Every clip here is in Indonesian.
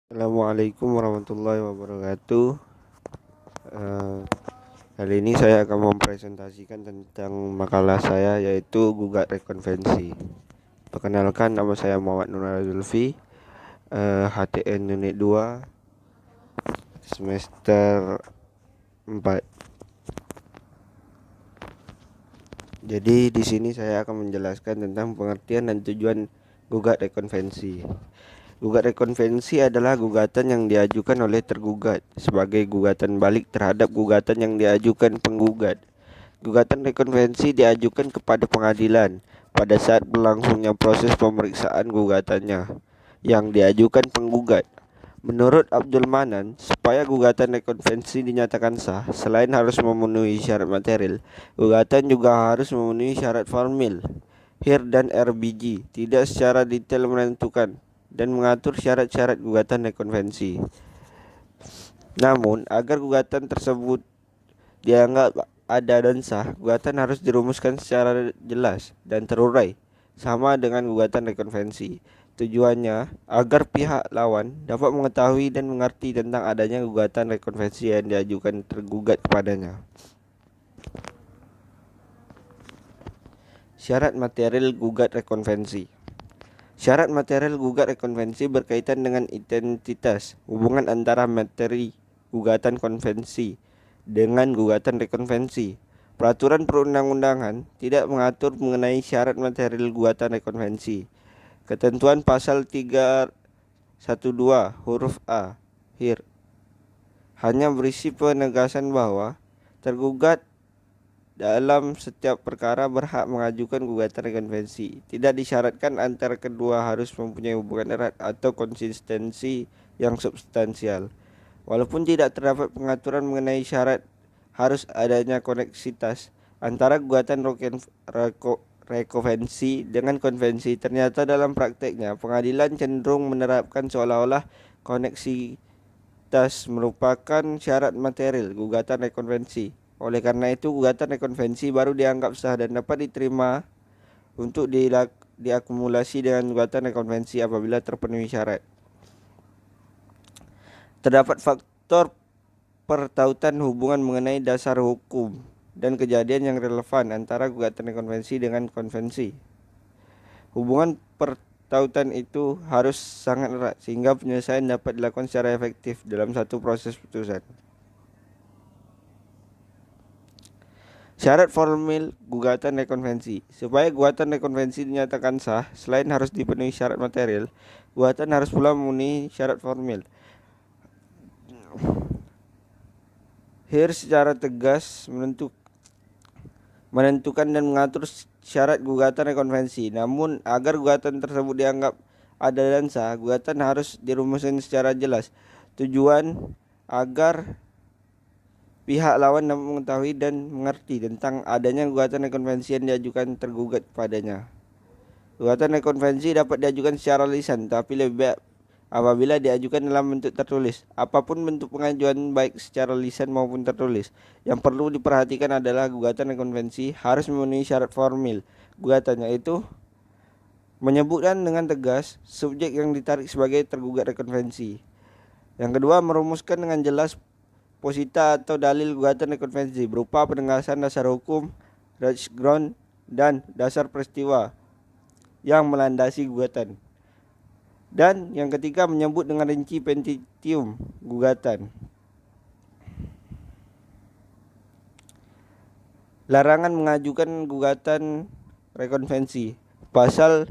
Assalamualaikum warahmatullahi wabarakatuh. Eh, Kali ini saya akan mempresentasikan tentang makalah saya yaitu gugat rekonvensi. Perkenalkan, nama saya Muhammad Nur Zulfi, HTN Unit 2 semester 4. Jadi di sini saya akan menjelaskan tentang pengertian dan tujuan gugat rekonvensi. Gugat rekonvensi adalah gugatan yang diajukan oleh tergugat sebagai gugatan balik terhadap gugatan yang diajukan penggugat. Gugatan rekonvensi diajukan kepada pengadilan pada saat berlangsungnya proses pemeriksaan gugatannya yang diajukan penggugat. Menurut Abdul Manan, supaya gugatan rekonvensi dinyatakan sah, selain harus memenuhi syarat material, gugatan juga harus memenuhi syarat formil. HIR dan RBG tidak secara detail menentukan dan mengatur syarat-syarat gugatan rekonvensi. Namun, agar gugatan tersebut dianggap ada dan sah, gugatan harus dirumuskan secara jelas dan terurai, sama dengan gugatan rekonvensi. Tujuannya agar pihak lawan dapat mengetahui dan mengerti tentang adanya gugatan rekonvensi yang diajukan tergugat kepadanya. Syarat material gugat rekonvensi. Syarat material gugat rekonvensi berkaitan dengan identitas hubungan antara materi gugatan konvensi dengan gugatan rekonvensi. Peraturan perundang-undangan tidak mengatur mengenai syarat material gugatan rekonvensi. Ketentuan pasal 312 huruf A HIR hanya berisi penegasan bahwa tergugat dalam setiap perkara berhak mengajukan gugatan rekonvensi. Tidak disyaratkan antara kedua harus mempunyai hubungan erat atau konsistensi yang substansial. Walaupun tidak terdapat pengaturan mengenai syarat harus adanya koneksitas antara gugatan rekonvensi dengan konvensi, ternyata dalam prakteknya pengadilan cenderung menerapkan seolah-olah koneksitas merupakan syarat material gugatan rekonvensi. Oleh karena itu, gugatan rekonvensi baru dianggap sah dan dapat diterima untuk diakumulasi dengan gugatan rekonvensi apabila terpenuhi syarat. Terdapat faktor pertautan hubungan mengenai dasar hukum dan kejadian yang relevan antara gugatan rekonvensi dengan konvensi. Hubungan pertautan itu harus sangat erat sehingga penyelesaian dapat dilakukan secara efektif dalam satu proses putusan. Syarat formil gugatan rekonvensi. Supaya gugatan rekonvensi dinyatakan sah, selain harus dipenuhi syarat material, gugatan harus pula memenuhi syarat formil. HIR secara tegas menentukan dan mengatur syarat gugatan rekonvensi. Namun, agar gugatan tersebut dianggap ada dan sah, gugatan harus dirumuskan secara jelas. Tujuan agar pihak lawan dapat mengetahui dan mengerti tentang adanya gugatan rekonvensi yang diajukan tergugat kepadanya. Gugatan rekonvensi dapat diajukan secara lisan, tapi lebih baik apabila diajukan dalam bentuk tertulis. Apapun bentuk pengajuan baik secara lisan maupun tertulis, yang perlu diperhatikan adalah gugatan rekonvensi harus memenuhi syarat formil gugatan, yaitu menyebutkan dengan tegas subjek yang ditarik sebagai tergugat rekonvensi. Yang kedua, merumuskan dengan jelas posita atau dalil gugatan rekonvensi berupa penegasan dasar hukum, Rechtsgrund, dan dasar peristiwa yang melandasi gugatan. Dan yang ketiga, menyebut dengan rinci petitium gugatan. Larangan mengajukan gugatan rekonvensi. Pasal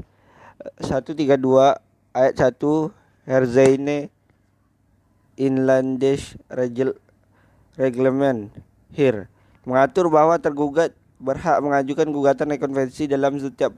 132 ayat 1 Herzeine Inlandisch Reglement HIR mengatur bahwa tergugat berhak mengajukan gugatan rekonvensi dalam setiap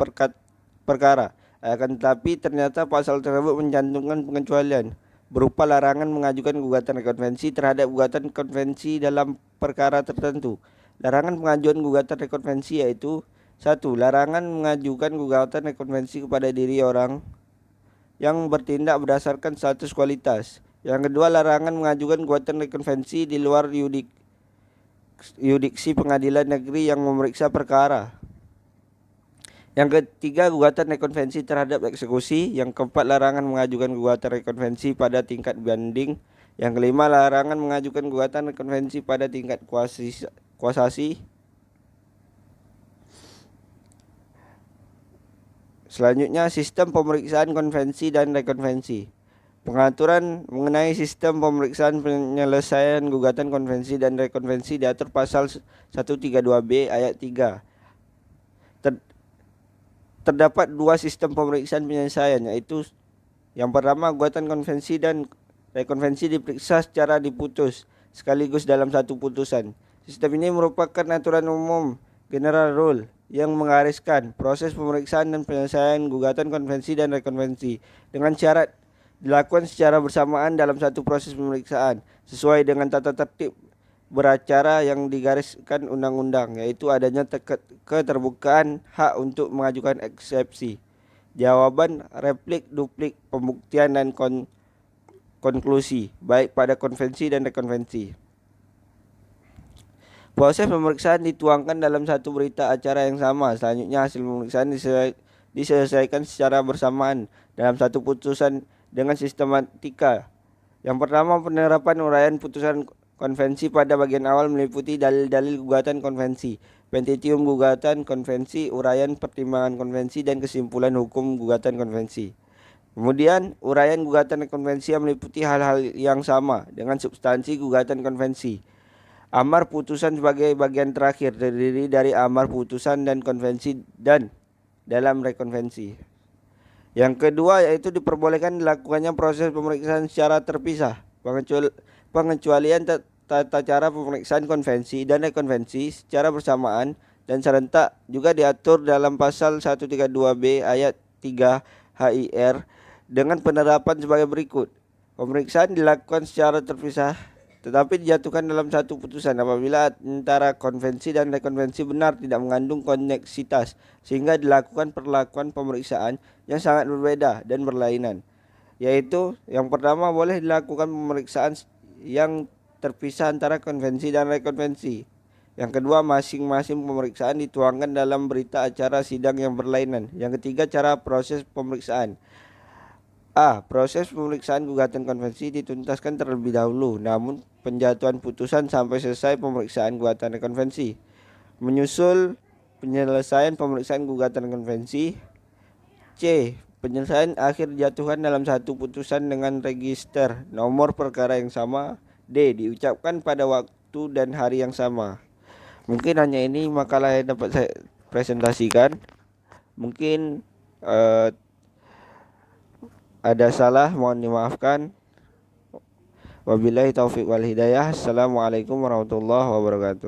perkara. Akan tetapi ternyata pasal tersebut mencantumkan pengecualian berupa larangan mengajukan gugatan rekonvensi terhadap gugatan konvensi dalam perkara tertentu. Larangan pengajuan gugatan rekonvensi yaitu 1. Larangan mengajukan gugatan rekonvensi kepada diri orang yang bertindak berdasarkan status kualitas. Yang kedua, larangan mengajukan gugatan rekonvensi di luar yudiksi pengadilan negeri yang memeriksa perkara. Yang ketiga, gugatan rekonvensi terhadap eksekusi. Yang keempat, larangan mengajukan gugatan rekonvensi pada tingkat banding. Yang kelima, larangan mengajukan gugatan rekonvensi pada tingkat kuasasi. Selanjutnya, sistem pemeriksaan konvensi dan rekonvensi. Pengaturan mengenai sistem pemeriksaan penyelesaian gugatan konvensi dan rekonvensi diatur pasal 132B ayat 3. Terdapat dua sistem pemeriksaan penyelesaian, yaitu yang pertama, gugatan konvensi dan rekonvensi diperiksa secara diputus sekaligus dalam satu putusan. Sistem ini merupakan aturan umum general rule yang menggariskan proses pemeriksaan dan penyelesaian gugatan konvensi dan rekonvensi dengan syarat dilakukan secara bersamaan dalam satu proses pemeriksaan sesuai dengan tata tertib beracara yang digariskan undang-undang, yaitu adanya keterbukaan hak untuk mengajukan eksepsi, jawaban, replik, duplik, pembuktian, dan konklusi, baik pada konvensi dan rekonvensi. Proses pemeriksaan dituangkan dalam satu berita acara yang sama. Selanjutnya, hasil pemeriksaan diselesaikan secara bersamaan dalam satu putusan dengan sistematika. Yang pertama, penerapan uraian putusan konvensi pada bagian awal meliputi dalil-dalil gugatan konvensi, petitium gugatan konvensi, uraian pertimbangan konvensi, dan kesimpulan hukum gugatan konvensi. Kemudian, uraian gugatan konvensi yang meliputi hal-hal yang sama dengan substansi gugatan konvensi. Amar putusan sebagai bagian terakhir terdiri dari amar putusan dan konvensi dan dalam rekonvensi. Yang kedua, yaitu diperbolehkan dilakukannya proses pemeriksaan secara terpisah. Pengecualian tata cara pemeriksaan konvensi dan rekonvensi secara bersamaan dan serentak juga diatur dalam pasal 132B ayat 3 HIR dengan penerapan sebagai berikut. Pemeriksaan dilakukan secara terpisah tetapi dijatuhkan dalam satu putusan apabila antara konvensi dan rekonvensi benar tidak mengandung koneksitas sehingga dilakukan perlakuan pemeriksaan yang sangat berbeda dan berlainan. Yaitu yang pertama, boleh dilakukan pemeriksaan yang terpisah antara konvensi dan rekonvensi. Yang kedua, masing-masing pemeriksaan dituangkan dalam berita acara sidang yang berlainan. Yang ketiga, cara proses pemeriksaan. A. Proses pemeriksaan gugatan konvensi dituntaskan terlebih dahulu, namun penjatuhan putusan sampai selesai pemeriksaan gugatan konvensi. Menyusul penyelesaian pemeriksaan gugatan konvensi. C. Penyelesaian akhir dijatuhkan dalam satu putusan dengan register nomor perkara yang sama. D. Diucapkan pada waktu dan hari yang sama. Mungkin hanya ini makalah yang dapat saya presentasikan. Mungkin ada salah, mohon dimaafkan. Wabillahi taufiq wal hidayah. Assalamualaikum warahmatullahi wabarakatuh.